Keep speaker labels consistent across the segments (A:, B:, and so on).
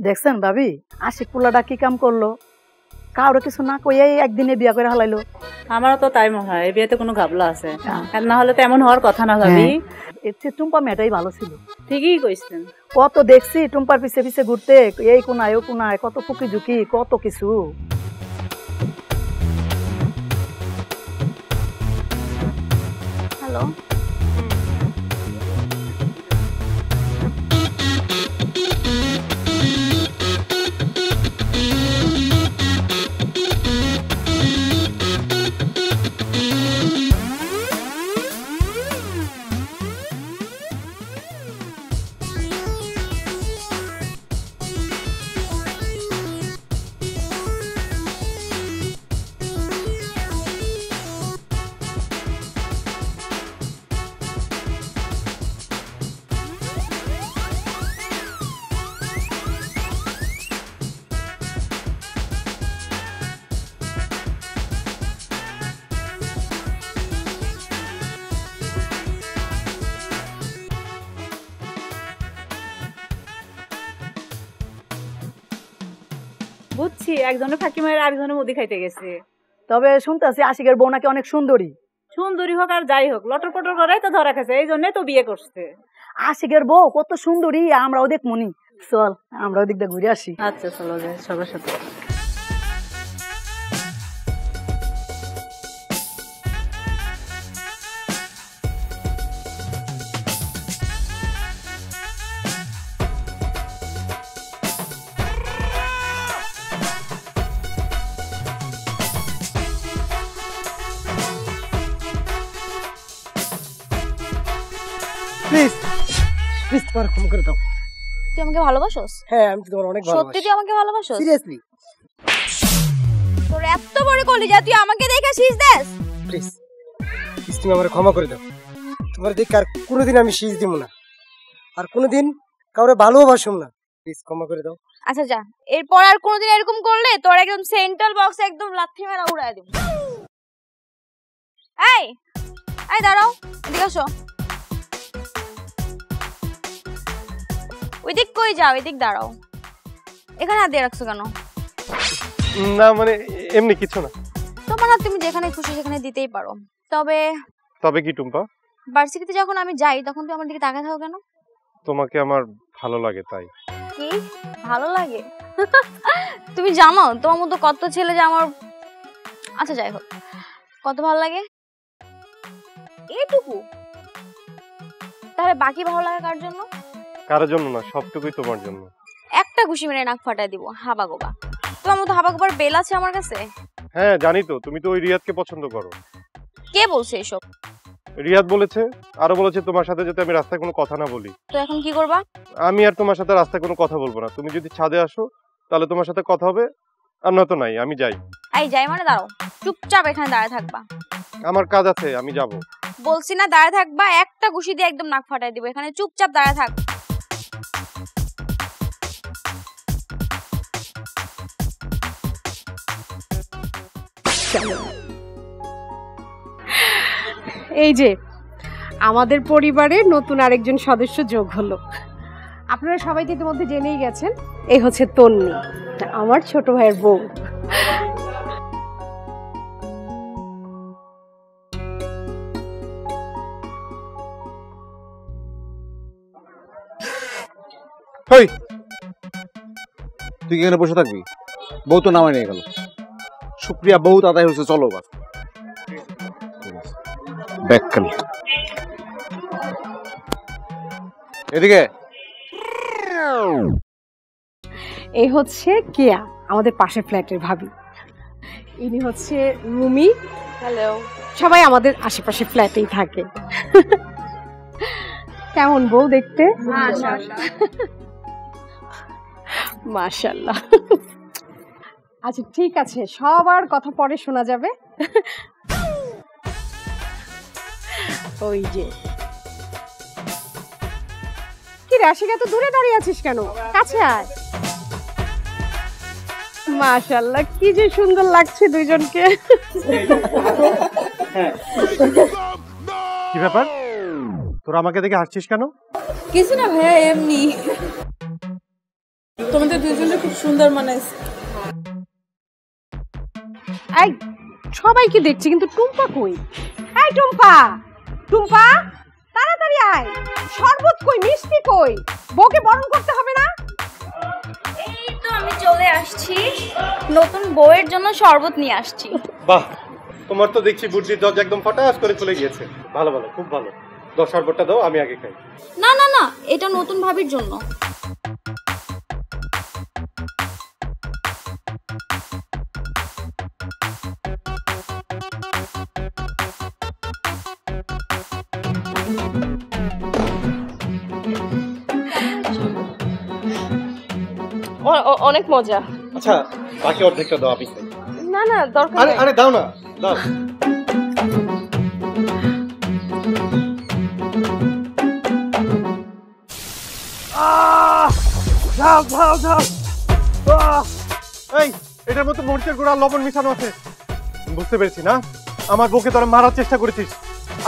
A: দেখছেন ভাবি আশিক পোলাটা কি কাম করলো, কারো কিছু না কইয়াই একদিনে বিয়া করে হালাইলো।
B: আমারও তো তাই মনে হয়, এই বিয়েতে কোনো ঘাবলা আছে, না হলে তো এমন হওয়ার কথা না ভাবি।
A: এর চেয়ে টুম্পা মেয়েটাই ভালো ছিল।
B: ঠিকই কইছেন,
A: কত দেখছি টুম্পার পিছে পিছে ঘুরতে, এই কোনায় ও কোনায় কত ফুকি ঝুঁকি কত কিছু।
C: হ্যালো,
B: বুঝছি, একজনের ফাঁকি মায়ের আরেকজনের মুদি খাইতে গেছে।
A: তবে শুনতেছি আশিকের বউ নাকি অনেক সুন্দরী।
B: সুন্দরী হোক আর যাই হোক, লটর পটর করাই তো ধরা খেছে, এই জন্যই তো বিয়ে করছে।
A: আশিকের বউ কত সুন্দরী, আমরাও দেখমনি। চল আমরা ওদিক দিয়ে ঘুরে আসি।
B: আচ্ছা চলো যাই সবার সাথে।
D: প্লিজ প্লিজ তোমার ক্ষমা করে দাও।
C: তুই আমাকে ভালোবাসোস?
D: হ্যাঁ আমি তোমার অনেক ভালোবাসি।
C: সত্যি তুই আমাকে ভালোবাসোস?
D: সিরিয়াসলি?
C: তোর এত বড় কলিজা, তুই আমাকে দেখে শীষ দেস?
D: প্লিজ প্লিজ তুমি আমাকে ক্ষমা করে দাও। তোমার দেখে আর কোনোদিন আমি শীষ দিব না, আর কোনোদিন কাউরে ভালোবাসুম না। প্লিজ ক্ষমা করে দাও।
C: আচ্ছা যা, এরপর আর কোনোদিন এরকম করলে তোর একদম সেন্ট্রাল বক্সে একদম লাথি মেরে উড়ায় দিব। এই এই দাঁড়াও, এদিকে আসো। ওইদিক কই যাও, এদিক দাঁড়াও। এখানে হাত দিয়ে রাখছো কেন?
E: না মানে এমনি কিছু না।
C: তোমার হাত তুমি যেখানে খুশি সেখানে দিতেই পারো, তবে
E: তবে কি টুম্পা?
C: ভার্সিটিতে যখন আমি যাই তখন তুমি আমার দিকে তাকায় থাকো কেন?
E: তোমাকে আমার ভালো লাগে তাই।
C: কি ভালো লাগে? তুমি জানো তোমার মতো কত ছেলে যে আমার, আচ্ছা যাই হোক, কত ভালো লাগে এইটুকু। তাহলে বাকি ভালো লাগে কার জন্য?
E: কারোর জন্য না, সবটুকুই তোমার জন্য।
C: একটা ঘুষি মেরে নাক ফাটায় দিব, হাবা গোবা। তোমার মতো হাবা গোবার বেল আছে আমার কাছে?
E: হ্যাঁ জানি তো, তুমি তো ওই রিয়াদকে পছন্দ করো।
C: কে বলছে এসব?
E: রিয়াদ বলেছে, আরো বলেছে তোমার সাথে যাতে আমি রাস্তায় কোনো কথা না বলি।
C: তো এখন কি করবা?
E: আমি আর তোমার সাথে রাস্তায় কোনো কথা বলবো না। তুমি যদি ছাদে আসো তাহলে তোমার সাথে কথা হবে, আর নয়তো নাই। আমি যাই।
C: এই যাই মানে দাঁড়াও, চুপচাপ এখানে দাঁড়ায় থাকবা।
E: আমার কাজ আছে, আমি যাব।
C: বলছি না দাঁড়ায় থাকবা, একটা ঘুষি দিয়ে একদম নাক ফাটায় দিব। এখানে চুপচাপ দাঁড়ায় থাক।
F: এই যে আমাদের পরিবারে নতুন আরেকজন সদস্য যোগ হলো। আপনারা সবাই তো ইতিমধ্যে জেনেই গেছেন, এই হচ্ছে তন্নি, আমার ছোট ভাইয়ের বউ।
G: তুই এখানে বসে থাকবি? বউ তো নামাই নিয়ে গেল। শুক্রিয়া বহুত আদায় হয়েছে, চলো বাস। ব্যাকখালি এদিকে।
F: এই হচ্ছে কেয়া, আমাদের পাশের ফ্ল্যাটের ভাবি। ইনি হচ্ছে রুমি।
C: হ্যালো।
F: সবাই আমাদের আশেপাশে ফ্ল্যাটেই থাকে। কেমন বউ দেখতে? মাশাআল্লাহ। আচ্ছা ঠিক আছে, সবার কথা পরে শোনা যাবে। ওই যে কি রাশিকা, তো দূরে দাঁড়িয়ে আছিস কেন? কাছে আয়। মাশাআল্লাহ, কি যে সুন্দর লাগছে দুইজনকে।
E: কি ব্যাপার, তোরা আমাকে দেখে হাসছিস কেন?
C: কিছু না ভাইয়া, এমনি।
B: তোমাদের দুজনে খুব সুন্দর মানাইছে।
F: এই সবাইকে দেখছি, কিন্তু টুম্পা কই? এই টুম্পা, টুম্পা তাড়াতাড়ি আয়। শরবত কই, মিষ্টি কই? বউকে বরণ করতে হবে না?
C: এই তো আমি চলে আসছি, নতুন বউয়ের জন্য শরবত নিয়ে আসছি।
E: বাহ, তোমার তো দেখছি বুদ্ধির দরজা একদম ফটাস করে খুলে গিয়েছে। ভালো ভালো, খুব ভালো। দাও শরবতটা দাও, আমি আগে খাই।
C: না না না, এটা নতুন ভাবির জন্য।
F: অনেক মজা।
E: আচ্ছা, বাকি অর্ধেকটা দাও, আমি খাই।
F: না না, দরকার
E: আরে
F: নেই।
E: আরে দাও না, দাও। যাও যাও যাও। এই, এটার মধ্যে মরিচের গুঁড়া আর লবণ মিশানো আছে। বুঝতে পেরেছি না, আমার বউকে তোরা মারার চেষ্টা করেছিস।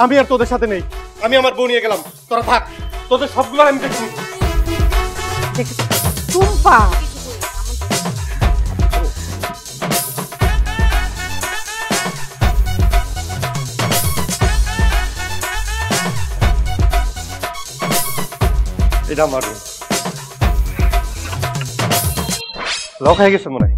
E: আমি আর তোদের সাথে নেই, আমি আমার বউ নিয়ে গেলাম। তোরা থাক, তোদের সবগুলো আমি দেখছি।
F: টুম্পা,
E: এটা আমার রুম। লক হয়ে গেছে মনে হয়।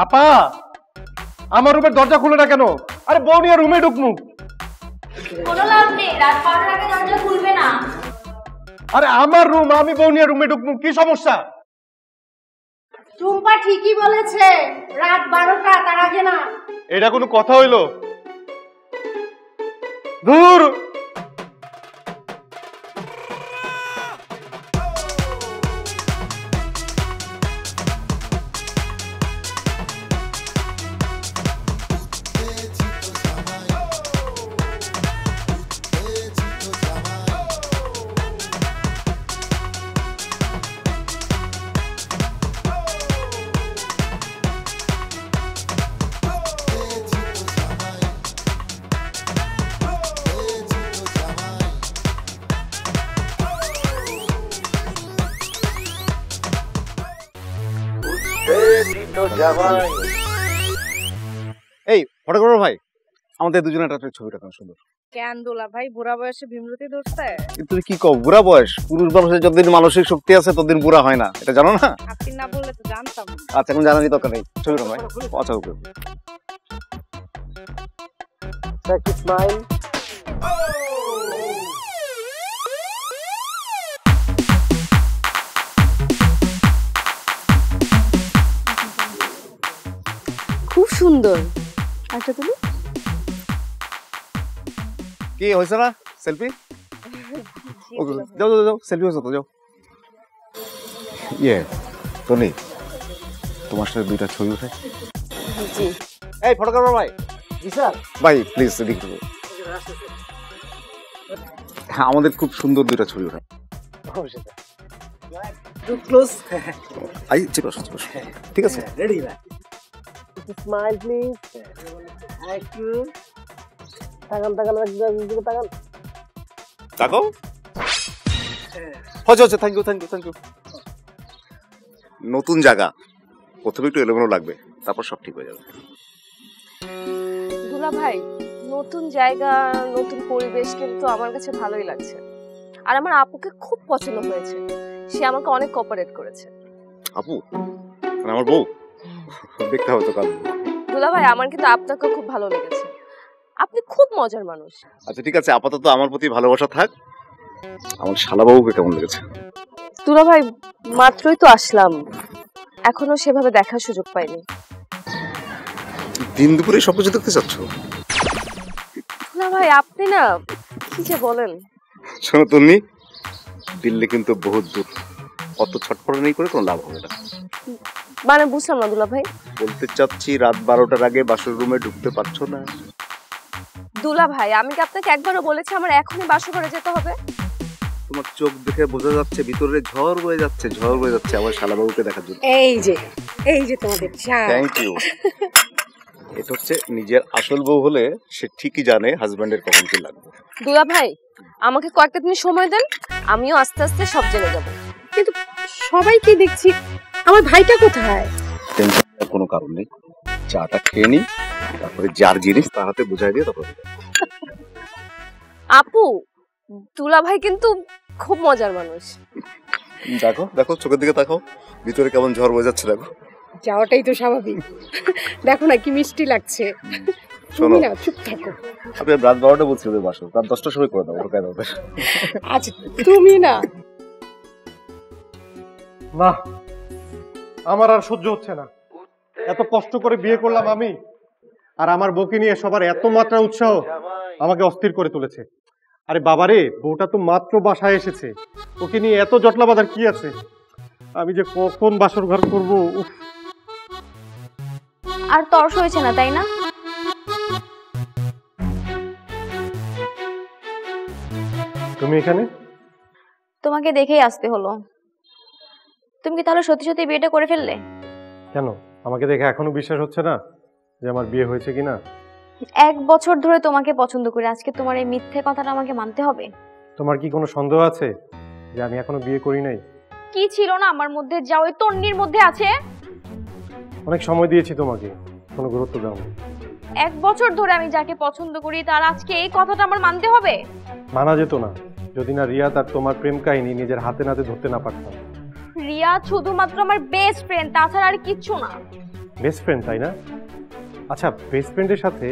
E: আপা, আমার রুমের দরজা খুলে না কেন? আরে বউ নিয়ে রুমে ঢুকমু।
C: কোনো লাভ নেই, রাত 12টার আগে দরজা খুলবে না।
E: আরে আমার রুম, আমি বউ নিয়ে রুমে ঢুকমু, কি সমস্যা?
F: টুম্পা ঠিকই বলেছে, রাত 12টা, তার আগে না।
E: এটা কোনো কথা হইলো? দূর।
G: এই ফটোগ্রাফার ভাই, আমাদের দুজনের একটা ছবিটা কেন সুন্দর।
F: কেন দুলা ভাই, বুড়া বয়সে ভীমরতি ধরছে?
G: তুমি কি কও, বুড়া বয়স? পুরুষ মানুষের যতদিন মানসিক শক্তি আছে ততদিন বুড়া হয় না, এটা জানো না?
F: আপনি না বললে তো জানতাম।
G: আচ্ছা, এখন জানারই দরকার নেই। ছবিটা ভাই, আচ্ছা ওকে।
D: স্মাইল।
F: খুব সুন্দর। আচ্ছা তুমি
G: কি হয়েছে না সেলফি? ওকে, যাও যাও যাও, সেলফি হয়েছে তো, যাও। টনি, তোমার সাথে দুইটা ছবি উঠে।
F: জি।
G: এই ফটোগ্রাফার ভাই।
D: জি স্যার।
G: ভাই প্লিজ এদিকে আসো। হ্যাঁ, আমাদের খুব সুন্দর দুইটা ছবি উঠে।
D: ক্লোজ।
G: আই চলো আসো, চলো আসো। ঠিক আছে,
D: রেডি ভাই। Smile please. একটু তাকান তাকান, একদম তাকান।
G: তাকাও। হচ্ছে হচ্ছে, thank you thank you thank you. নতুন জায়গা, প্রথমে একটু এলোমেলো লাগবে, তারপর সব ঠিক হয়ে যাবে।
F: দুলা ভাই, নতুন জায়গা, নতুন পরিবেশ কিন্তু আমার কাছে ভালোই লাগছে। আর আমার আপুকে খুব পছন্দ হয়েছে, সে আমাকে অনেক কোঅপারেট করেছে।
G: আপু মানে আমার বউ? দেখতে হবে তো কাজ।
F: দুলা ভাই, আমার কিন্তু আপনাকে খুব ভালো লেগেছে, আপনি খুব মজার মানুষ।
G: আচ্ছা ঠিক আছে, আপাতত আমার প্রতি ভালোবাসা থাক। আমার শালাবাবুকে কেমন লেগেছে?
F: দুলা ভাই, মাত্রই তো আসলাম, এখনো সেভাবে দেখার সুযোগ পাইনি।
G: দিন দুপুরে সবকিছু দেখতে চাচ্ছ?
F: দুলা ভাই, আপনি না কি যে বলেন।
G: শোনো তুমি, দিল্লি কিন্তু বহুত দূর, অত ছটফটানি করে কোনো লাভ হবে না।
F: মানে বুঝলাম না দুলা ভাই।
G: বলতে চাচ্ছি রাত 12টার আগে বাসর রুমে ঢুকতে পারছো না।
F: দুলা ভাই, আমি কি আপনাকে একবারও বলেছি আমার এখনই বাসর ঘরে যেতে হবে?
G: তোমার চোখ দেখে বোঝা যাচ্ছে ভিতরে ঝড় বয়ে যাচ্ছে, ঝড় বয়ে যাচ্ছে আমার শালাবাবুকে দেখার জন্য।
F: এই যে তোমাদের চা।
G: Thank you. এটা হচ্ছে নিজের আসল বউ হলে সে ঠিকই জানে হাজবেন্ডের কখন কি লাগবে।
F: দুলা ভাই আমাকে কয়েকটা দিন সময় দেন, আমিও আস্তে আস্তে সব জেনে যাব। কিন্তু সবাইকে দেখছি, আমার ভাইটা কোথায়?
G: টেনশনের কোনো কারণ নেই, চাটা খেয়ে নি, তারপরে যার জিনিস তার হাতে বুঝাই দিয়ে তারপরে
F: আপু, দুলা ভাই কিন্তু খুব মজার মানুষ।
G: দেখো দেখো চোখের দিকে তাকাও, ভিতরে কেমন ঝড় বোঝাচ্ছে দেখো।
F: যাওয়াটাই তো স্বাভাবিক। দেখো না কি মিষ্টি লাগছে।
G: শোনো
F: না চুপ থাকো।
G: আপনি রাত 12টা বলছি ওদের বাসো, রাত 10টার সময় করে দাও ওটা দাও।
F: আচ্ছা তুমি না।
E: না, আমার আর সহ্য হচ্ছে না। এত কষ্ট করে বিয়ে করলাম আমি, আর আমার বউকে নিয়ে সবার এত মাত্রা উৎসাহ আমাকে অস্থির করে তুলেছে। আরে বাবারে, বউটা তো মাত্র বাসায় এসেছে, ওকে নিয়ে এত জটলা বাঁধার কি আছে? আমি যে কখন বাসর ঘর করবো।
C: আর তর্স হয়েছে না তাই না?
E: তুমি এখানে?
C: তোমাকে দেখেই আসতে হলো। তুমি কি তাহলে সত্যি সত্যি বিয়েটা করে ফেললে?
E: কেন, আমাকে দেখে এখনো বিশ্বাস হচ্ছে না যে আমার বিয়ে হয়েছে কিনা?
C: 1 বছর ধরে তোমাকে পছন্দ করি, আজকে তোমার এই মিথ্যে কথাটা আমাকে মানতে হবে?
E: তোমার কি কোনো সন্দেহ আছে যে আমি এখনো বিয়ে করি নাই?
C: কি ছিল না আমার মধ্যে যা ওই তন্নির মধ্যে আছে?
E: অনেক সময় দিয়েছি তোমাকে, কোনো গুরুত্ব দাও।
C: 1 বছর ধরে আমি যাকে পছন্দ করি তার আজকে এই কথাটা আমার মানতে হবে?
E: মানা যেত না যদি না রিয়া তার তোমার প্রেম কাহিনী নিজের হাতে নাতে ধরতে না পারতাম।
C: রিয়া শুধুমাত্র আমার বেস্ট ফ্রেন্ড, তাছাড়া আর কিচ্ছু না।
E: বেস্ট ফ্রেন্ড তাই না? আচ্ছা, বেস্ট ফ্রেন্ডের সাথে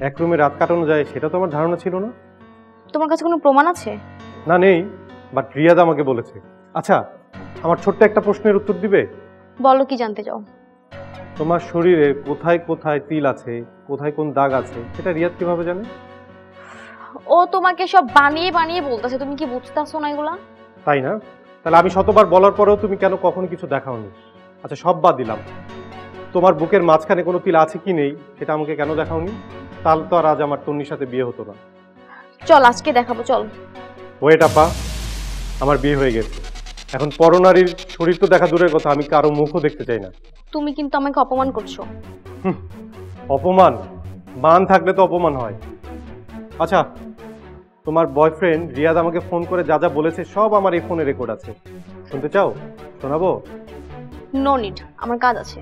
E: এক রুমে রাত কাটানো যায় সেটা তো আমার ধারণা ছিল না।
C: তোমার কাছে কোনো প্রমাণ আছে?
E: না নেই, বাট রিয়াদ আমাকে বলেছে। আচ্ছা, আমার ছোট্ট একটা প্রশ্নের উত্তর দিবে?
C: বলো, কি জানতে চাও?
E: তোমার শরীরে কোথায় কোথায় তিল আছে, কোথায় কোন দাগ আছে, সেটা রিয়াদ কিভাবে জানে?
C: ও তোমাকে সব বানিয়ে বানিয়ে বলতেছে, তুমি কি বুঝতেছো না এগুলা?
E: তাই না? তাহলে আমি শতবার বলার পরেও তুমি কেন কখনো কিছু দেখাওনি? আচ্ছা সব বাদ দিলাম, তোমার বুকের মাঝখানে কোনো তিল আছে কি নেই সেটা আমাকে কেন দেখাওনি? তাহলে তো আর আজ আমার তন্নির সাথে বিয়ে হতো না।
C: চল আজকে দেখাবো, চল।
E: ওয়েট আপা, আমার বিয়ে হয়ে গেছে, এখন পরনারীর শরীর তো দেখা দূরের কথা, আমি কারো মুখও দেখতে চাই না।
C: তুমি কিন্তু আমাকে অপমান করছো।
E: অপমান? মান থাকলে তো অপমান হয়। আচ্ছা, তোমার বয়ফ্রেন্ড রিয়াদ আমাকে ফোন করে যা যা বলেছে সব আমার এই ফোনে রেকর্ড আছে, শুনতে চাও? শোনাবো?
C: নো নিড, আমার কাজ আছে।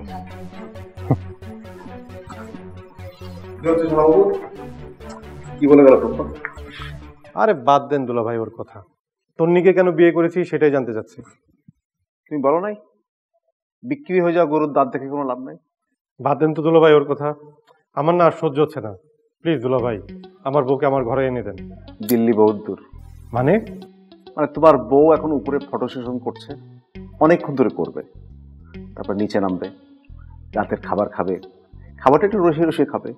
G: কি বলে গেল?
E: আরে বাদ দেন দুলা ভাই ওর কথা, তন্নিকে কেন বিয়ে করেছি সেটাই জানতে চাচ্ছি।
G: তুমি বলো নাই বিক্রি হয়ে যাওয়া গরুর দাঁত দেখে কোনো লাভ নাই?
E: বাদ দেন তো দুলা ভাই ওর কথা, আমার না আর সহ্য হচ্ছে না। প্লিজ দুলা ভাই, আমার বউকে আমার ঘরে এনে দেন।
G: দিল্লি বহুত দূর।
E: মানে?
G: মানে তোমার বউ এখন উপরে ফটো সেশন করছে, অনেকক্ষণ ধরে করবে, তারপর নিচে নামবে, রাতের খাবার খাবে, খাবারটা একটু রসে রসে খাবে,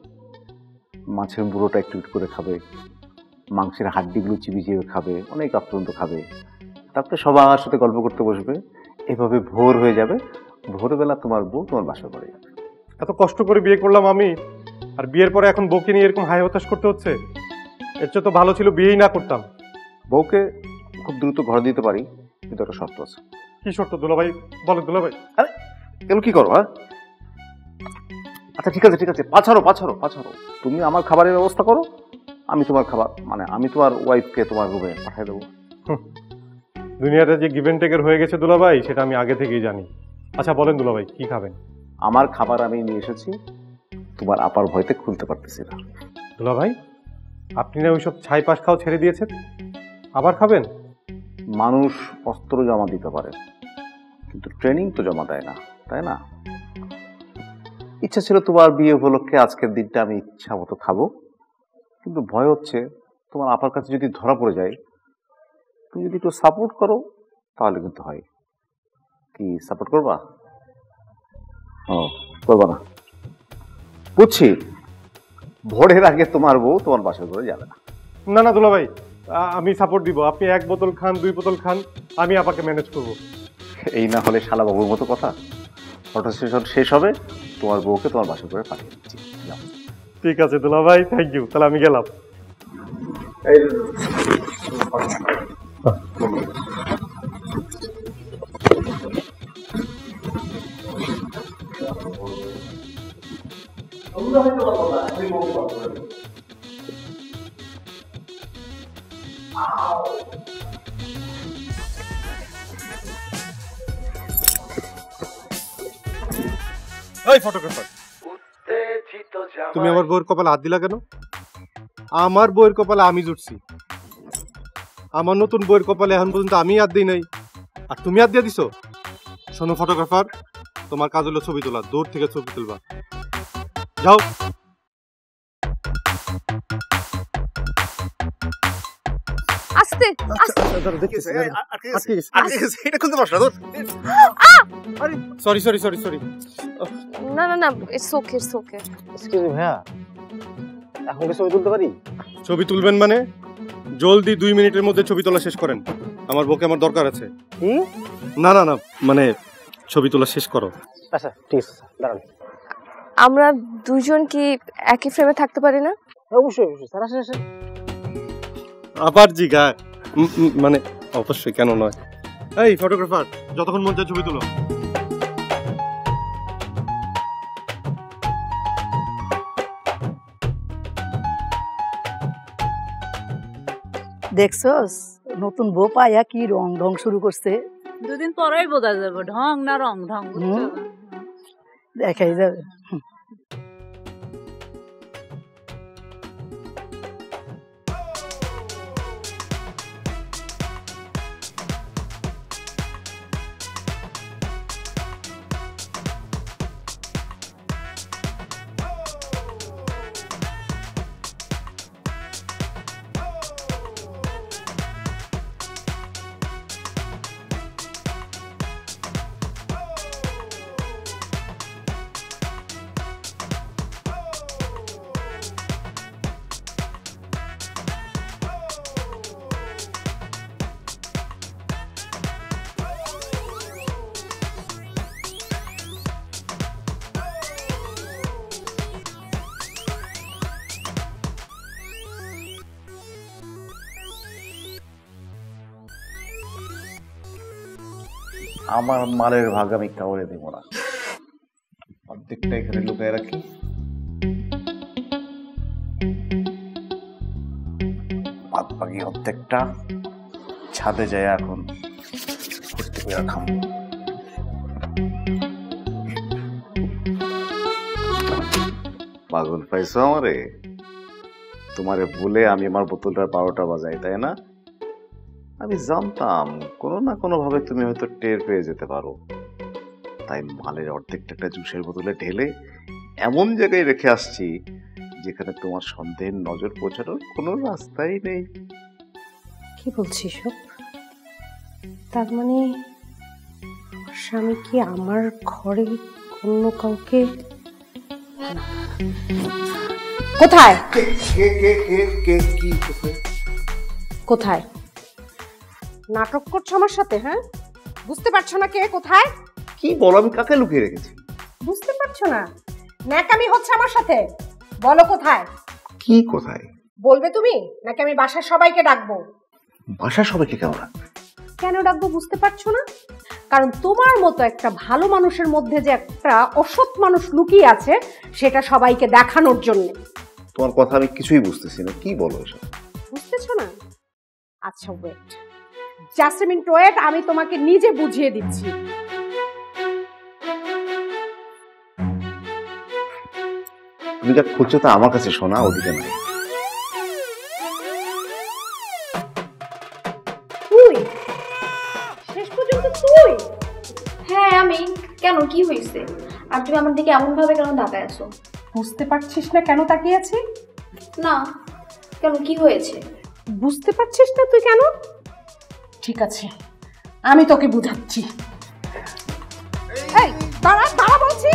G: মাছের বুড়োটা একটু একটু করে খাবে, মাংসের হাড্ডিগুলো চিবি চিবি খাবে, অনেক আপ্রান্ত খাবে, তারপরে সবার সাথে গল্প করতে বসবে, এভাবে ভোর হয়ে যাবে, ভোরবেলা তোমার বউ তোমার বাসা করে যাবে।
E: এত কষ্ট করে বিয়ে করলাম আমি, আর বিয়ের পরে এখন বউকে নিয়ে এরকম হাই হতাশ করতে হচ্ছে? এর চেয়ে তো ভালো ছিল বিয়েই না করতাম।
G: বউকে খুব দ্রুত ঘরে দিতে পারি, কিন্তু একটা শর্ত আছে।
E: কি শর্ত দুলা ভাই, বলো দুলা ভাই।
G: আরে এগুলো কি করো? হ্যাঁ আচ্ছা ঠিক আছে ঠিক আছে, পাছাড়ো পাছাড়ো পাছাড়ো, তুমি আমার খাবারের ব্যবস্থা করো, আমি তোমার খাবার মানে আমি তোমার ওয়াইফকে তোমার রুমে পাঠিয়ে দেবো।
E: দুনিয়াটা যে গিভ এন্ড টেকের হয়ে গেছে দুলা ভাই, সেটা আমি আগে থেকেই জানি। আচ্ছা বলেন দুলা ভাই, কি খাবেন?
G: আমার খাবার আমি নিয়ে এসেছি, তোমার আপার ভয়তে খুলতে পারতেছি না।
E: দুলা ভাই, আপনি না ওইসব ছাই পাশ খাও ছেড়ে দিয়েছেন, আবার খাবেন?
G: মানুষ অস্ত্র জমা দিতে পারে, কিন্তু ট্রেনিং তো জমা দেয় না, তাই না? ইচ্ছা ছিল তোমার বিয়ে উপলক্ষে আজকের দিনটা আমি ইচ্ছা মতো খাবো, কিন্তু ভয় হচ্ছে তোমার আপার কাছে যদি ধরা পড়ে যায়, তুমি যদি একটু সাপোর্ট করো তাহলে কিন্তু হয়। কি সাপোর্ট করবা? ও করবা না, বুঝছি। ভোরের আগে তোমার বউ তোমার বাসায় করে যাবে না।
E: না না দুলা ভাই, আমি সাপোর্ট দিব, আপনি 1 বোতল খান 2 বোতল খান, আমি আপাকে ম্যানেজ করব।
G: এই না হলে শালা বাবুর মতো কথা। ফটো সেশন শেষ হবে, তোমার বউকে তোমার বাসা করে পাঠিয়ে দিচ্ছি।
E: ঠিক আছে দুলা ভাই, থ্যাংক ইউ, তাহলে আমি গেলাম। এই ফটোগ্রাফার, তুমি আমার বউয়ের কপালে হাত দিলা কেন? আমার বউয়ের কপালে আমি জুটছি। আমার নতুন বউয়ের কপালে এখন পর্যন্ত আমি হাত দিই নাই, আর তুমি হাত দিয়ে দিছো? শোনো ফটোগ্রাফার, তোমার কাজ হলো ছবি তোলা, দূর থেকে ছবি তুলবা। যাও।
F: আস্তে আস্তে।
E: Sorry sorry sorry sorry.
F: না না না, it's okay it's okay.
D: Excuse me ভাইয়া, এখন কি ছবি তুলতে পারি?
E: ছবি তুলবেন মানে জলদি 2 মিনিটের মধ্যে ছবি তোলা শেষ করেন, আমার বউকে আমার দরকার আছে।
D: কি?
E: না না না, মানে ছবি তোলা শেষ করো।
D: আচ্ছা ঠিক আছে, দাঁড়ান।
F: আমরা দুজন কি একই ফ্রেমে থাকতে পারি না?
D: অবশ্যই অবশ্যই স্যার, আসেন আসেন।
E: আবার জিগা, মানে অবশ্যই, কেন নয়। এই ফটোগ্রাফার, যতক্ষণ মন চায় ছবি তুলো।
A: দেখছস নতুন বউ পাইয়া কি রং ঢং শুরু করছে।
B: দুদিন পরেই বোঝা যাবে ঢং না রং। ঢং
A: দেখাই যাবে।
G: আমার মালের ভাগ আমি কাউরে দেব না, অর্ধেকটা এখানে লুকায় রাখি। বাদ বাকি অর্ধেকটা ছাদে যায় এখন ফুর্তি করে খাবো। পাগল পাইছো আমারে? তোমারে বলে আমি আমার বোতলটার 12টা বাজাই, তাই না? আমি জানতাম কোনো না কোনো ভাবে তুমি হয়তো টের পেয়ে যেতে পারো, তাই মালের অর্ধেকটা একটা জুসের বোতলে ঢেলে এমন জায়গায় রেখে আসছি যেখানে তোমার সন্দেহের নজর পৌঁছানোর কোনো রাস্তাই নেই।
F: কি বলছিস সব? তার মানে স্বামী কি আমার ঘরে অন্য কাউকে? কোথায় কোথায় নাটক করছো আমার সাথে? হ্যাঁ, বুঝতে পারছো না কে কোথায়?
G: কি বলো, আমি কাকে লুকিয়ে রেখেছি?
F: বুঝতে পারছো না? ন্যাকামি হচ্ছে আমার সাথে। বলো কোথায়?
G: কি কোথায়
F: বলবে তুমি, নাকি আমি বাসার সবাইকে ডাকবো?
G: বাসার সবাইকে কেমন রাখবে?
F: কেন ডাকবো বুঝতে পারছো না? কারণ তোমার মতো একটা ভালো মানুষের মধ্যে যে একটা অসৎ মানুষ লুকিয়ে আছে, সেটা সবাইকে দেখানোর জন্য।
G: তোমার কথা আমি কিছুই বুঝতেছি না, কি বলো এসব?
F: বুঝতেছো না? আচ্ছা wait, just a minute wait, আমি তোমাকে নিজে বুঝিয়ে দিচ্ছি।
G: তুমি যা খুঁজছো তা আমার কাছে শোনা, ওদিকে নাই।
F: তুই শেষ পর্যন্ত তুই?
C: হ্যাঁ আমি। কেন, কি হয়েছে? আর তুমি আমার দিকে এমন ভাবে কেন তাকায় আছো?
F: বুঝতে পারছিস না কেন তাকিয়ে আছি?
C: না, কেন, কি হয়েছে?
F: বুঝতে পারছিস না তুই কেন? ঠিক আছে, আমি তোকে বুঝাচ্ছি। এই দাঁড়া দাঁড়া বলছি।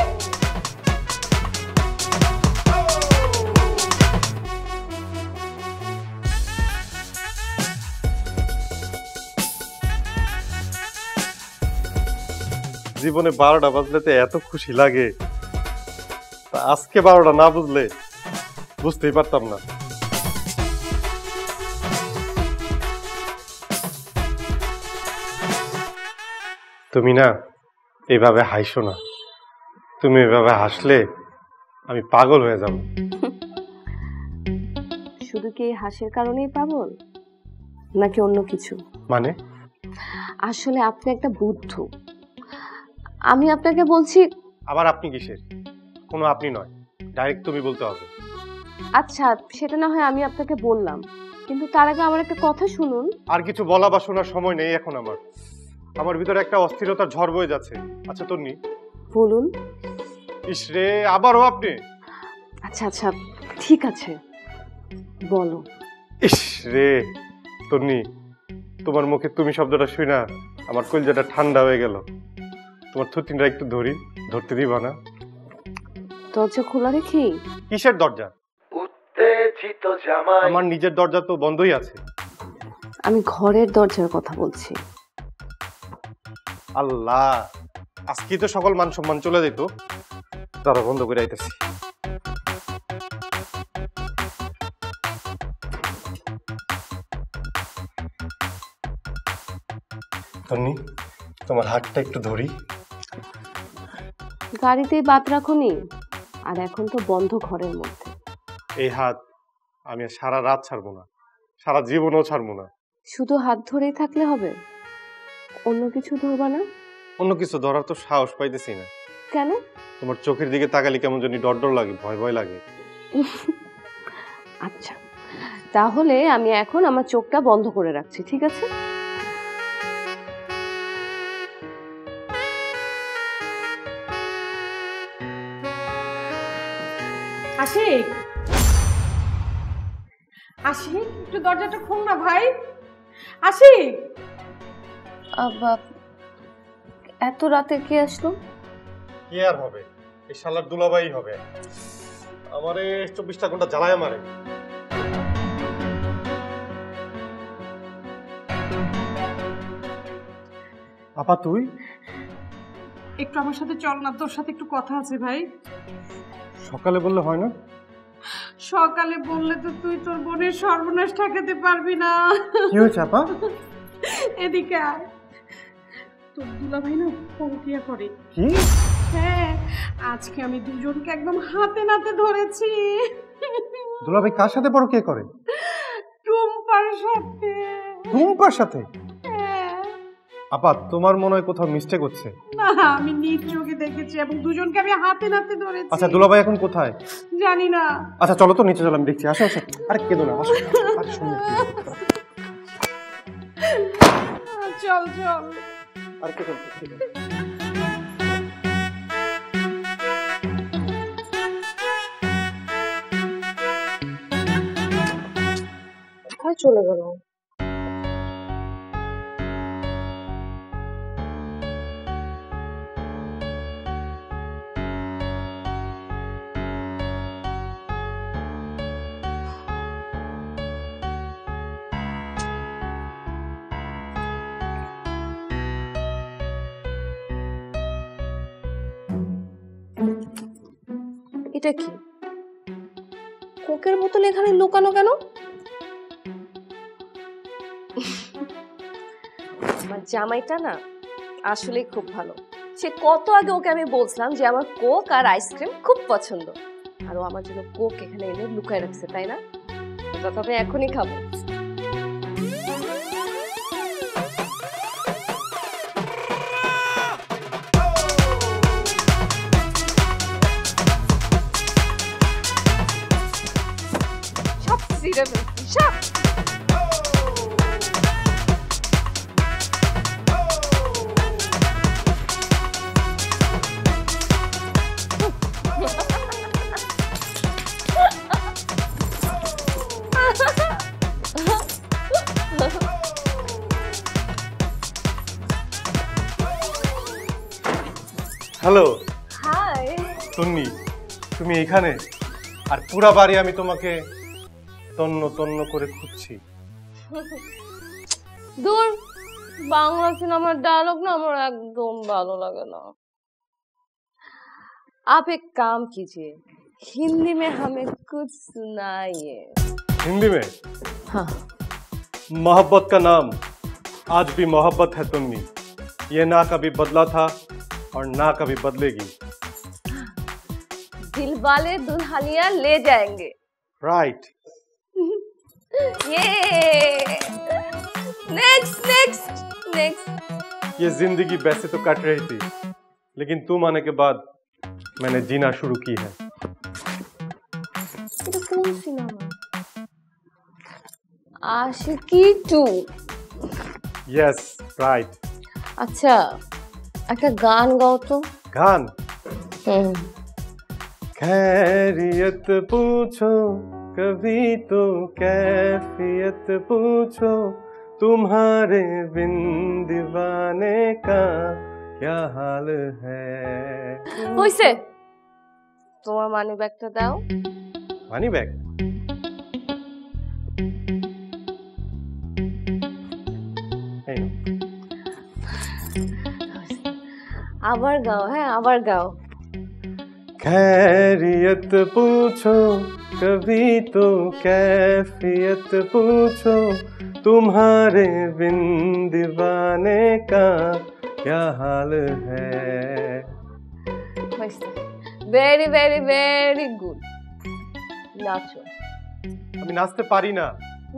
E: জীবনে 12টা বাজলে তো এত খুশি লাগে, তা আজকে 12টা না বুঝলে বুঝতেই পারতাম না। তুমি না এভাবে হাসো না, তুমি এভাবে হাসলে আমি পাগল হয়ে যাব।
F: শুধু কি এই হাসির কারণেই পাগল, নাকি অন্য কিছু?
E: মানে
F: আসলে আপনি একটা বুদ্ধ। আমি আপনাকে বলছি।
E: আবার আপনি কিসের? কোনো আপনি নয়, ডাইরেক্ট তুমি বলতে হবে।
F: আচ্ছা, সেটা না হয় আমি আপনাকে বললাম, কিন্তু তার আগে আমার একটা কথা শুনুন।
E: আর কিছু বলা বা শোনার সময় নেই এখন আমার ভিতরে একটা অস্থিরতার ঝড় বয়ে যাচ্ছে। আচ্ছা তন্নি,
F: বলুন।
E: ইস রে, আবারও আপনি?
F: আচ্ছা আচ্ছা, ঠিক আছে, বলো।
E: ইস রে তন্নি, তোমার মুখে তুমি শব্দটা শুই না আমার কলিজাটা ঠান্ডা হয়ে গেল। তোমার থুতনিটা একটু ধরতে দিবা না?
F: দরজা খোলা রেখি?
E: কিসের দরজা? উত্তেজিত জামাই। আমার নিজের দরজা তো বন্ধই আছে।
F: আমি ঘরের দরজার কথা বলছি।
E: আল্লাহ, আজকে তো সকল মান সম্মান চলে যেত। তারা বন্ধ করে আইতেছি। তন্নি, তোমার হাতটা একটু ধরি।
F: গাড়িতেই বাত রাখুনি, আর এখন তো বন্ধ ঘরের মধ্যে।
E: এই হাত আমি সারা রাত ছাড়বো না, সারা জীবনও ছাড়বো না।
F: শুধু হাত ধরেই থাকলে হবে? অন্য কিছু ধরবা না?
E: অন্য কিছু ধরার তো সাহস পাইতেছি না।
F: কেন?
E: তোমার চোখের দিকে তাকালে কেমন জানি ডর ডর লাগে, ভয় ভয় লাগে।
F: আচ্ছা, তাহলে আমি এখন আমার চোখটা বন্ধ করে রাখছি, ঠিক আছে?
H: আশিক, আশিক, একটু দরজাটা খোল না ভাই। আশিক,
F: এত রাতে কে আসলো?
E: কি আর হবে, এই শালার দুলাভাই হবে। আমারে 24টা ঘন্টা জ্বালায় মারে। আপা তুই
H: একটু আমার সাথে চল না, তোর সাথে একটু কথা আছে ভাই।
E: সকালে বললে হয় না?
H: সকালে বললে তো তুই তোর বোনের সর্বনাশ ঠেকাতে পারবি না।
E: কি হয়েছে আপা?
H: এদিকে আয়। তোর দুলা ভাই না পরকিয়া করে।
E: কি?
H: হ্যাঁ, আজকে আমি দুজনকে একদম হাতে নাতে ধরেছি।
E: দুলাভাই কার সাথে পরকিয়া করে?
H: টুম্পার সাথে।
E: টুম্পার সাথে?
H: হ্যাঁ।
E: আপা তোমার মনে হয় কোথাও মিস্টেক হচ্ছে।
H: না, আমি নিজ চোখে দেখেছি এবং দুজনকে আমি হাতে নাতে ধরেছি।
E: আচ্ছা দুলাভাই এখন কোথায়?
H: জানি না।
E: আচ্ছা চলো তো নিচে চলো, আমি দেখছি। আসো আসো। আরে কেঁদো না, আসো। আরে শুনো।
H: চল চল।
E: আর কে চলছে?
F: কোথায় চলে গেল? এটা কি? কোকের বোতল এখানে লুকানো কেন? আমার জামাইটা না আসলেই খুব ভালো। সে কত আগে ওকে আমি বলছিলাম যে আমার কোক আর আইসক্রিম খুব পছন্দ, আর ও আমার জন্য কোক এখানে এনে লুকায় রাখছে, তাই না? তবে এখনই খাবো। সব সিরে ফেলছি, সব।
E: হ্যালো।
F: হাই
E: তন্নি, তুমি এখানে? আর পুরা বাড়ি আমি তোমাকে তন্ন তন্ন করে খুঁজছি।
F: दूर बांग्ला सिनेमार डायलॉग ना আমার একদম ভালো লাগে না। आप एक काम कीजिए, हिंदी में हमें कुछ सुनाइए।
E: हिंदी में?
F: हाँ।
E: मोहब्बत का नाम आज भी मोहब्बत है तन्नी, ये ना कभी बदला था और ना कभी बदलेगी।
F: दिलवाले दुल्हनिया ले जाएंगे।
E: राइट।
F: ये नेक्स्ट नेक्स्ट नेक्स्ट।
E: ये जिंदगी वैसे तो कट रही थी, लेकिन तुम आने के बाद मैंने जीना शुरू की है।
F: এটা কোন সিনেমা? আশিকি 2।
E: Yes right.
F: আচ্ছা একটা গান গাও তো।
E: गान?
F: হুম।
E: खैरियत पूछो कभी तो कैफियत पूछो, तुम्हारे बिन दीवाने का क्या हाल है।
F: হইছে, তোমার মানি ব্যাগটা দাও।
E: Money bag? এই নাও।
F: আবার গাও, হ্যাঁ আবার গাও।
E: खैरियत पूछो कभी तो कैफियत पूछो, तुम्हारे बिन दीवाने का क्या हाल है।
F: Very very very good. নাচো।
E: আমি নাচতে পারি না।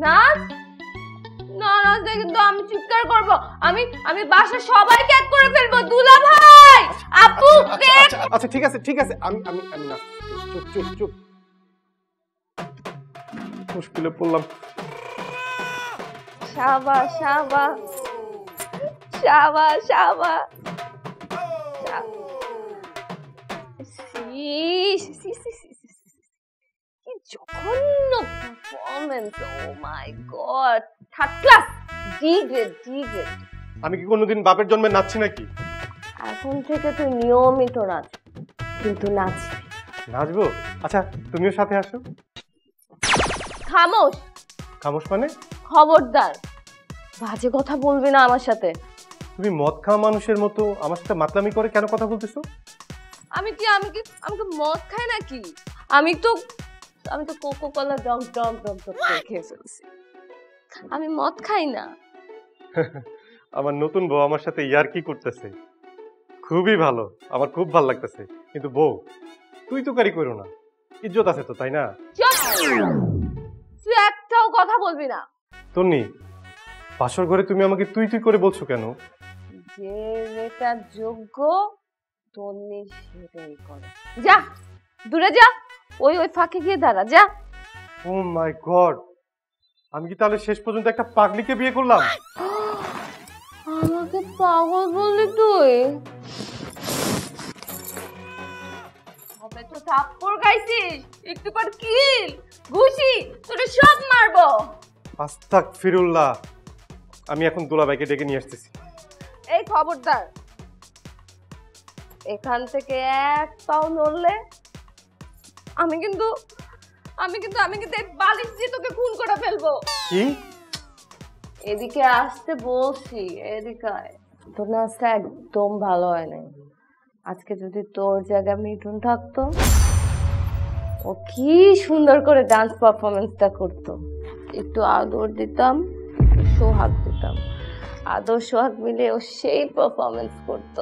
F: নাচ? না নাচতে কিন্তু আমি চিৎকার করব। আমি বাসা সবাইকে এক করে ফেলবো। দুলা ভাই, আপু কে?
E: আচ্ছা ঠিক আছে ঠিক আছে, আমি আমি আমি নাচ। চুপ চুপ চুপ। মুশকিলে পড়লাম।
F: শাবাশ শাবাশ শাবাশ শাবাশ। কি জঘন্য performance! Oh my God, third class, D grade D grade.
E: আমি কি কোনোদিন বাপের জন্মে নাচছি নাকি?
F: এখন থেকে তুই নিয়মিত নাচ, কিন্তু নাচবি।
E: নাচবো? আচ্ছা তুমিও সাথে আসো।
F: খামোশ।
E: খামোশ মানে?
F: খবরদার বাজে কথা বলবি না আমার সাথে।
E: তুমি মদ খাওয়া মানুষের মতো আমার সাথে মাতলামি করে কেন কথা বলতেছো?
F: আমি কি মদ খাই নাকি? আমি তো Coca Cola dog dog dog dog খেয়ে ফেলছি। আমি মদ খাই না।
E: আমার নতুন বউ আমার সাথে ইয়ার্কি করতেছে, খুবই ভালো, আমার খুব ভালো লাগতেছে। কিন্তু বউ তুই তো কারি করো না, ইজ্জত আছে তো, তাই না?
F: তুই একটাও কথা বলবি না।
E: তন্নি, বাসর ঘরে তুমি আমাকে তুই তুই করে বলছো কেন?
F: যে মেয়েটা যোগ্য তন্নি সেটাই করে। যা দূরে যা, ওই ফাঁকে গিয়ে দাঁড়া, যা।
E: ও মাই গড, আমি কি তাহলে শেষ পর্যন্ত একটা পাগলিকে বিয়ে করলাম?
F: আমাকে পাগল বললি তুই? হবে তো থাপ্পড় খাইছিস, একটু পর কিল ঘুষি তোরে সব মারবো।
E: আস্তাগফিরুল্লাহ। আমি এখন দুলাভাইকে ডেকে নিয়ে আসতেছি।
F: এই খবরদার, এখান থেকে এক পাও নড়লে আমি কিন্তু এই বালিশ দিয়ে তোকে খুন করে ফেলবো।
E: কি?
F: এদিকে আসতে বলছি, এদিকে আয়। তোর নাচটা একদম ভালো হয় নাই। আজকে যদি তোর জায়গায় মিঠুন থাকতো, ও কি সুন্দর করে ডান্স পারফরমেন্সটা করতো। একটু আদর দিতাম, সোহাগ দিতাম, আদর সোহাগ মিলে ও সেই পারফরমেন্স করতো।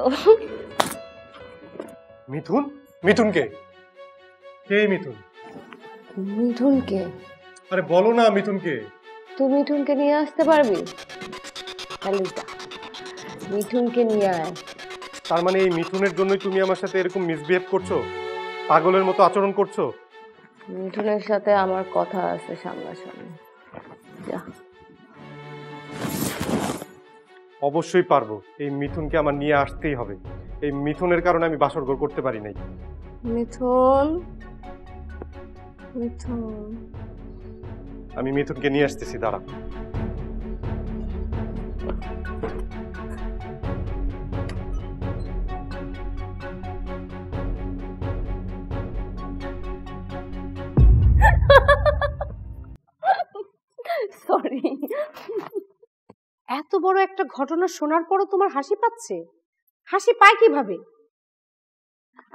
E: মিঠুন? মিঠুনকে? কে মিঠুন?
F: মিঠুনকে?
E: আরে বলো না মিঠুনকে।
F: তুই মিঠুনকে নিয়ে আসতে পারবি? তাহলে যা, মিঠুনকে নিয়ে আয়।
E: তার মানে এই মিঠুনের জন্যই তুমি আমার সাথে এরকম মিসবিহেভ করছো, পাগলের মতো আচরণ করছো?
F: মিঠুনের সাথে আমার কথা আছে সামনাসামনি, যা।
E: অবশ্যই পারবো। এই মিঠুনকে আমার নিয়ে আসতেই হবে। এই মিঠুনের কারণে আমি বাসর ঘর করতে পারি নাই।
F: মিঠুন, মিঠুন,
E: আমি মিঠুনকে নিয়ে আসতেছি, দাঁড়া।
F: সরি।
H: এত বড় একটা ঘটনা শোনার পরও তোমার হাসি পাচ্ছে? হাসি পায় কিভাবে?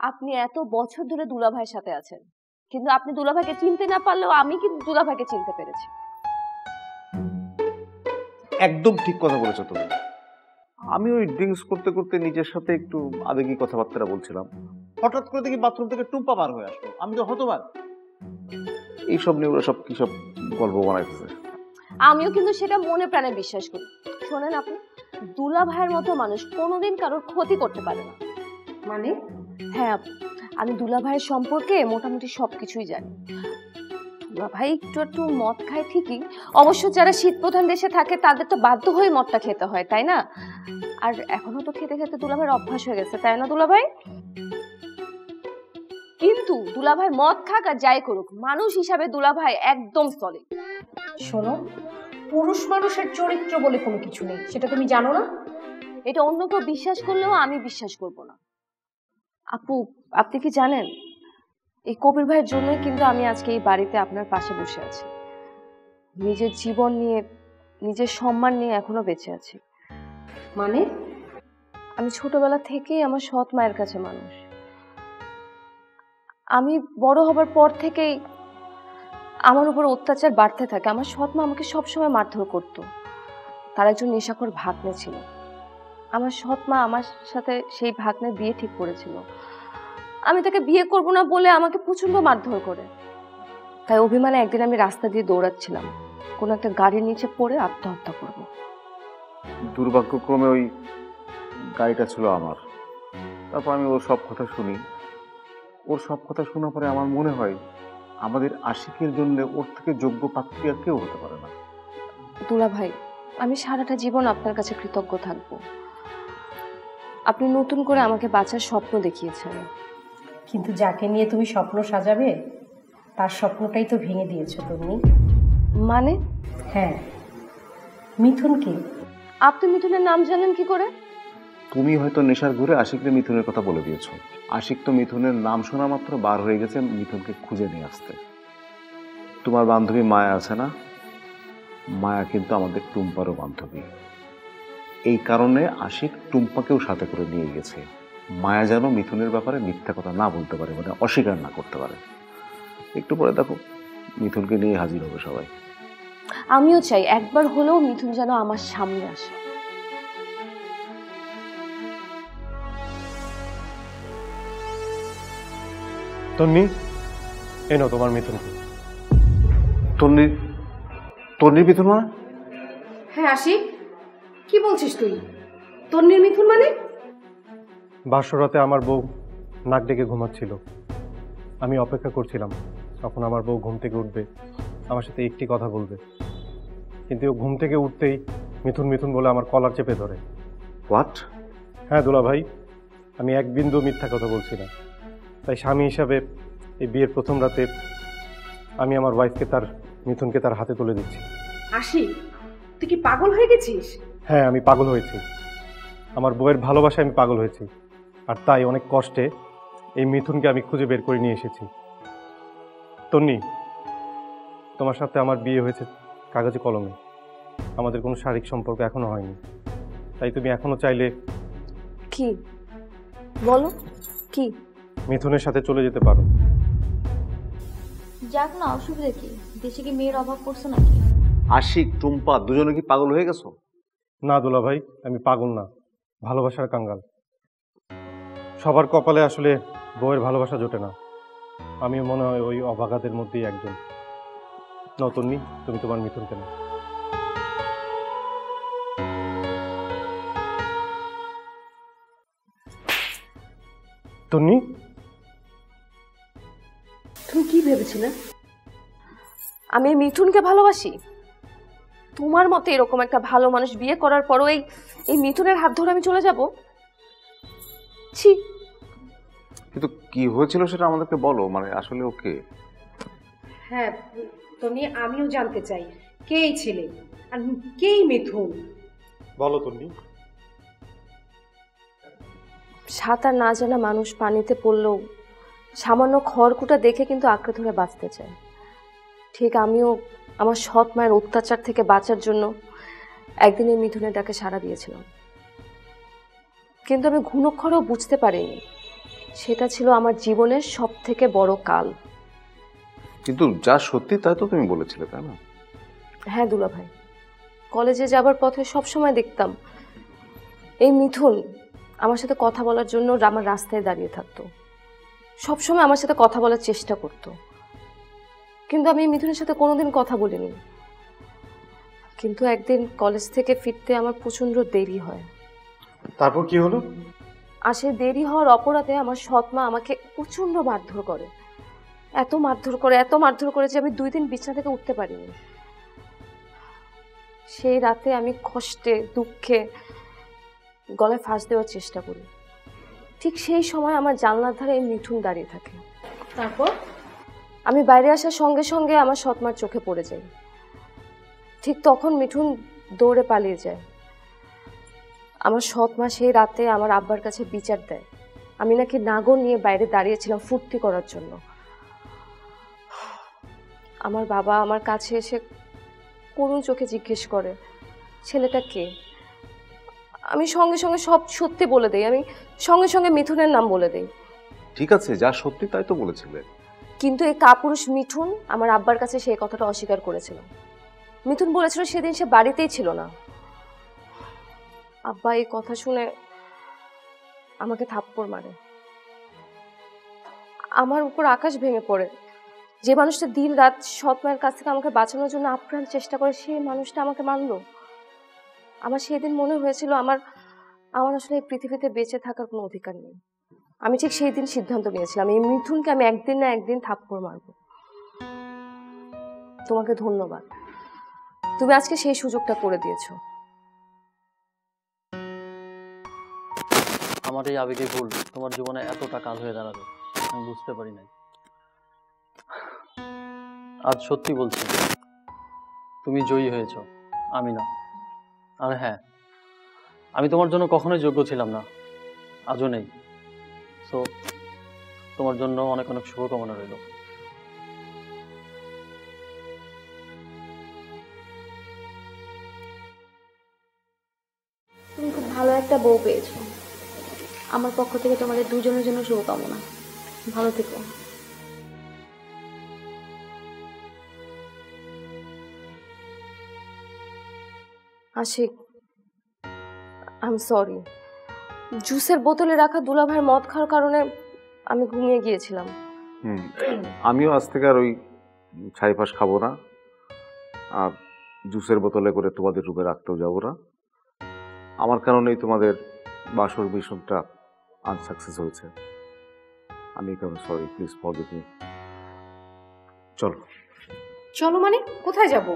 F: আপনি এত বছর ধরে দুলাভাইয়ের সাথে আছেন, কিন্তু আপনি দুলাভাইকে চিনতে না পারলেও আমি কিন্তু দুলাভাইকে চিনতে পেরেছি।
G: একদম ঠিক কথা বলেছো তুমি। আমি ওই ড্রিঙ্কস করতে করতে নিজের সাথে একটু আবেগী কথাবার্তা বলছিলাম, হঠাৎ করে দেখি বাথরুম থেকে টুম্পা বার হয়ে আসলো, আমি তো হতবাক। এইসব নিয়ে ওরা সব কি সব গল্প বানাইতেছে।
F: আমিও কিন্তু সেটা মনে প্রাণে বিশ্বাস করি। শোনেন আপু, দুলা ভাইয়ের মতো মানুষ কোনোদিন কারোর ক্ষতি করতে পারে না।
H: মানে?
F: হ্যাঁ আপু, আমি দুলা ভাইয়ের সম্পর্কে মোটামুটি সবকিছুই জানি। দুলা ভাই একটু একটু মদ খায় ঠিকই, অবশ্য যারা শীত প্রধান দেশে থাকে তাদের তো বাধ্য হয়ে মদটা খেতে হয়, তাই না? আর এখনো তো খেতে খেতে দুলা ভাইয়ের অভ্যাস হয়ে গেছে, তাই না দুলা ভাই? কিন্তু দুলা ভাই মদ খাক আর যাই করুক, মানুষ হিসাবে দুলা ভাই একদম সলিড।
H: শোনো, পুরুষ মানুষের চরিত্র বলে কোনো কিছু নেই, সেটা তুমি জানো না?
F: এটা অন্য কেউ বিশ্বাস করলেও আমি বিশ্বাস করব না। আপু, আপনি কি জানেন, এই কবির ভাইয়ের জন্যই কিন্তু আমি আজকে এই বাড়িতে আপনার পাশে বসে আছি। নিজের জীবন নিয়ে, নিজের সম্মান নিয়ে এখনো বেঁচে আছি।
H: মানে?
F: আমি ছোটবেলা থেকেই আমার সৎ মায়ের কাছে মানুষ। আমি বড় হবার পর থেকেই আমার উপর অত্যাচার বাড়তে থাকে। আমার সৎ মা আমাকে সবসময় মারধর করতো। তার একজন নেশাখোর ভাগ্নে ছিল। আমার সৎ মা আমার সাথে সেই ভাগ্নের বিয়ে ঠিক করেছিল। আমি তাকে বিয়ে করব না বলে আমাকে প্রচন্ড মারধর করে। তাই অভিমানে একদিন আমি রাস্তা দিয়ে দৌড়াচ্ছিলাম, কোনো একটা গাড়ির নিচে পড়ে আত্মহত্যা করব।
G: দুর্ভাগ্যক্রমে ওই গাড়িটা ছিল আমার। তারপর আমি ওর সব কথা শুনি। ওর সব কথা শোনার পরে আমার মনে হয় আমাদের আশিকের জন্য ওর থেকে যোগ্য পাত্রী আর কেউ হতে পারে না।
F: দুলা ভাই, আমি সারাটা জীবন আপনার কাছে কৃতজ্ঞ থাকব। আপনি নতুন করে আমাকে বাঁচার স্বপ্ন দেখিয়েছেন।
H: কিন্তু যাকে নিয়ে তুমি স্বপ্ন সাজাবে তার স্বপ্নটাই তো ভেঙে দিয়েছো তুমি।
F: মানে?
H: হ্যাঁ, মিথুন কি?
F: আপনি মিথুনের নাম জানেন কি করে?
G: তুমি হয়তো নেশার ঘুরে আশিককে মিথুনের কথা বলে দিয়েছো। আশিক তো মিথুনের নাম শোনা মাত্র বার হয়ে গেছে মিথুনকে খুঁজে নিয়ে আসতে। তোমার বান্ধবী মায়া আছে না, মায়া কিন্তু আমাদের টুম্পারও বান্ধবী। এই কারণে আশিক টুম্পাকেও সাথে করে নিয়ে গেছে, মায়া যেন মিথুনের ব্যাপারে মিথ্যা কথা না বলতে পারে, মানে অস্বীকার না করতে পারে। একটু পরে দেখো মিথুনকে নিয়ে হাজির হবে সবাই।
F: আমিও চাই একবার হলেও মিথুন যেন আমার সামনে আসে।
E: তন্নি, এই নাও তোমার মিথুনকে।
G: তন্নির মিথুন মানে?
H: হ্যাঁ আশিক, কি বলছিস তুই? তন্নির মিথুন মানে?
E: বাসরাতে আমার বউ নাক ডেকে ঘুমাচ্ছিল, আমি অপেক্ষা করছিলাম তখন আমার বউ ঘুম থেকে উঠবে, আমার সাথে একটি কথা বলবে। কিন্তু ও ঘুম থেকে উঠতেই মিথুন মিথুন বলে আমার কলার চেপে ধরে।
G: হোয়াট?
E: হ্যাঁ দুলা ভাই, আমি এক বিন্দু মিথ্যা কথা বলছি না। তাই স্বামী হিসাবে এই বিয়ের প্রথম রাতে আমি আমার ওয়াইফকে, তার মিথুনকে তার হাতে তুলে দিচ্ছি।
H: আশিক, তুই কি পাগল হয়ে গেছিস?
E: হ্যাঁ, আমি পাগল হয়েছি। আমার বউয়ের ভালোবাসায় আমি পাগল হয়েছি, আর তাই অনেক কষ্টে এই মিথুনকে আমি খুঁজে বের করে নিয়ে এসেছি। তন্নি, তোমার সাথে আমার বিয়ে হয়েছে কাগজে কলমে, আমাদের কোনো শারীরিক সম্পর্ক এখনো হয়নি। তাই তুমি এখনো চাইলে
F: কি বলো, কি
E: মিথুনের সাথে চলে যেতে পারো।
C: যাক না, অসুবিধা কি? দেশে কি মেয়ের অভাব পড়ছে নাকি?
G: আশিক টুম্পা দুজনে কি পাগল হয়ে গেছো?
E: না দুলা ভাই, আমি পাগল না, ভালোবাসার কাঙ্গাল। সবার কপালে আসলে বউয়ের ভালোবাসা জোটে না, আমিও মনে হয় ওই অভাগাদের মধ্যেই একজন। নতন্নি, তুমি তোমার মিথুনকে নাও। তন্নি,
F: তুমি কি ভেবেছিলে আমি মিথুনকে ভালোবাসি? তোমার মতে এরকম একটা ভালো মানুষ বিয়ে করার পরও এই মিথুনের হাত ধরে আমি চলে যাব? ছি।
G: কিন্তু কি হয়েছিল সেটা আমাদেরকে বলো, মানে আসলে ওকে।
H: হ্যাঁ তন্নি, আমিও জানতে চাই কে এই ছেলে আর কে এই মিথুন।
E: বলো তন্নি।
F: সাঁতার না জানা মানুষ পানিতে পড়লেও সামান্য খড়কুটা দেখে কিন্তু আঁকড়ে ধরে বাঁচতে চায়। ঠিক আমিও আমার সৎ মায়ের অত্যাচার থেকে বাঁচার জন্য একদিন এই মিথুনের ডাকে সাড়া দিয়েছিলাম, কিন্তু আমি ঘুণক্ষরেও বুঝতে পারিনি সেটা ছিল আমার জীবনের সব থেকে বড় কাল।
G: কিন্তু যা সত্যি তাই তো তুমি বলেছিলে, তাই না?
F: হ্যাঁ দুলা ভাই, কলেজে যাবার পথে সবসময় দেখতাম এই মিথুন আমার সাথে কথা বলার জন্য আমার রাস্তায় দাঁড়িয়ে থাকতো। সবসময় আমার সাথে কথা বলার চেষ্টা করতো, কিন্তু আমি মিঠুনের সাথে কোনোদিন কথা বলিনি। কিন্তু একদিন কলেজ থেকে ফিরতে আমার প্রচন্ড দেরি হয়।
E: তারপর কি হলো?
F: আর সেই দেরি হওয়ার অপরাধে আমার সৎ মা আমাকে প্রচন্ড মারধর করে, এত মারধর করে যে আমি 2 দিন বিছানা থেকে উঠতে পারিনি। সেই রাতে আমি কষ্টে দুঃখে গলায় ফাঁস দেওয়ার চেষ্টা করি। ঠিক সেই সময় আমার জানলার ধারে মিঠুন দাঁড়িয়ে থাকে।
H: তারপর
F: আমি বাইরে আসার সঙ্গে সঙ্গে আমার সৎমার চোখে পড়ে যাই। ঠিক তখন মিঠুন দৌড়ে পালিয়ে যায়। আমার সৎমা সেই রাতে আমার আব্বার কাছে বিচার দেয় আমি নাকি নাগর নিয়ে বাইরে দাঁড়িয়েছিলাম ফুর্তি করার জন্য। আমার বাবা আমার কাছে এসে করুণ চোখে জিজ্ঞেস করে, ছেলেটা কে? আমি সঙ্গে সঙ্গে সব সত্যি বলে দেই। আমি সঙ্গে সঙ্গে মিঠুনের নাম বলে দেই।
G: ঠিক আছে, যা সত্যি তাই তো বলেছিলে।
F: কিন্তু এই কাপুরুষ মিঠুন আমার আব্বার কাছে সেই কথাটা অস্বীকার করেছিল। মিঠুন বলেছিল সেদিন সে বাড়িতেই ছিল না। আব্বা এই কথা শুনে আমাকে থাপ্পড় মারে। আমার উপর আকাশ ভেঙে পড়ে। যে মানুষটা দিন রাত সৎ মায়ের কাছ থেকে আমাকে বাঁচানোর জন্য আপ্রাণ চেষ্টা করে, সেই মানুষটা আমাকে মারল। আমার সেদিন মনে হয়েছিল আমার আসলে এই পৃথিবীতে বেঁচে থাকার কোনো অধিকার নেই। আমি ঠিক সেই দিন সিদ্ধান্ত নিয়েছিলাম এই মিঠুনকে আমি একদিন না একদিন থাপ্পড় মারব। তোমাকে ধন্যবাদ, তুমি আজকে সেই সুযোগটা করে দিয়েছো।
I: আমার এই আবেগে ভুল তোমার জীবনে এতটা কাল হয়ে দাঁড়াবে আমি বুঝতে পারি নাই। আজ সত্যি বলছি, তুমি জয়ী হয়েছ, আমি না। আর হ্যাঁ, আমি তোমার জন্য কখনোই যোগ্য ছিলাম না, আজও নেই। সো তোমার জন্য অনেক অনেক শুভকামনা রইল।
C: তুমি খুব ভালো একটা বউ পেয়েছো। আমার পক্ষ থেকে তোমাদের দুজনের জন্য শুভকামনা। ভালো থেকো।
F: Ashiq, I am sorry. জুসের বোতলে রাখা দুলাভাইয়ের মদ খাওয়ার কারণে আমি ঘুমিয়ে গিয়েছিলাম।
G: আমিও আজ থেকে আর ওই ছাইপাশ খাবো না, আর জুসের বোতলে করে তোমাদের রুমে রাখতেও যাবো না। আমার কারণেই তোমাদের বাসর মিশনটা আনসাকসেস হয়েছে। আমি কেন সরি, প্লিজ ফরগিভ মি। চলো।
H: চলো মানে কোথায় যাব?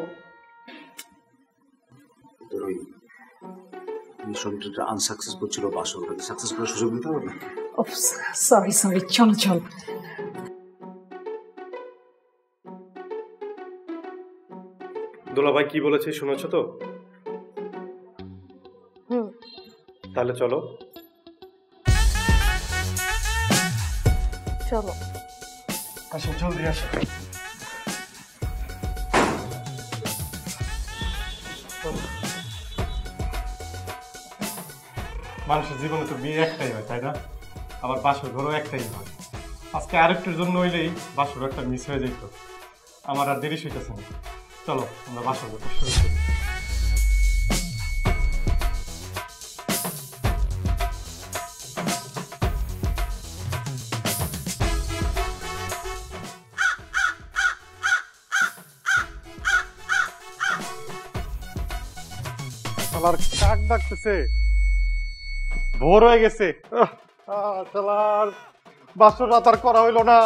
G: ওই মিশনটা আনসাকসেসফুল ছিল, বাসরটাকে সাকসেস করার সুযোগ দিতে হবে না?
A: সরি চলো চলো।
E: দুলাভাই কি বলেছে শুনেছো তো? তাহলে চলো।
F: চলো
E: আসো, জলদি আসো। মানুষের জীবনে তো বিয়ে একটাই হয়, তাই না? আবার বাসর ঘরও একটাই হয়। আজকে আরেকটার জন্য হইলেই বাসর একটা মিস হয়ে যেত। আমার আর দেরি হইতেছে না। চলো আমরা বাসর ঘরটা শুরু করি। শালার কাক ডাকতেছে, ভোর হয়ে গেছে। শালার বাসর রাত আর করা হইলো না।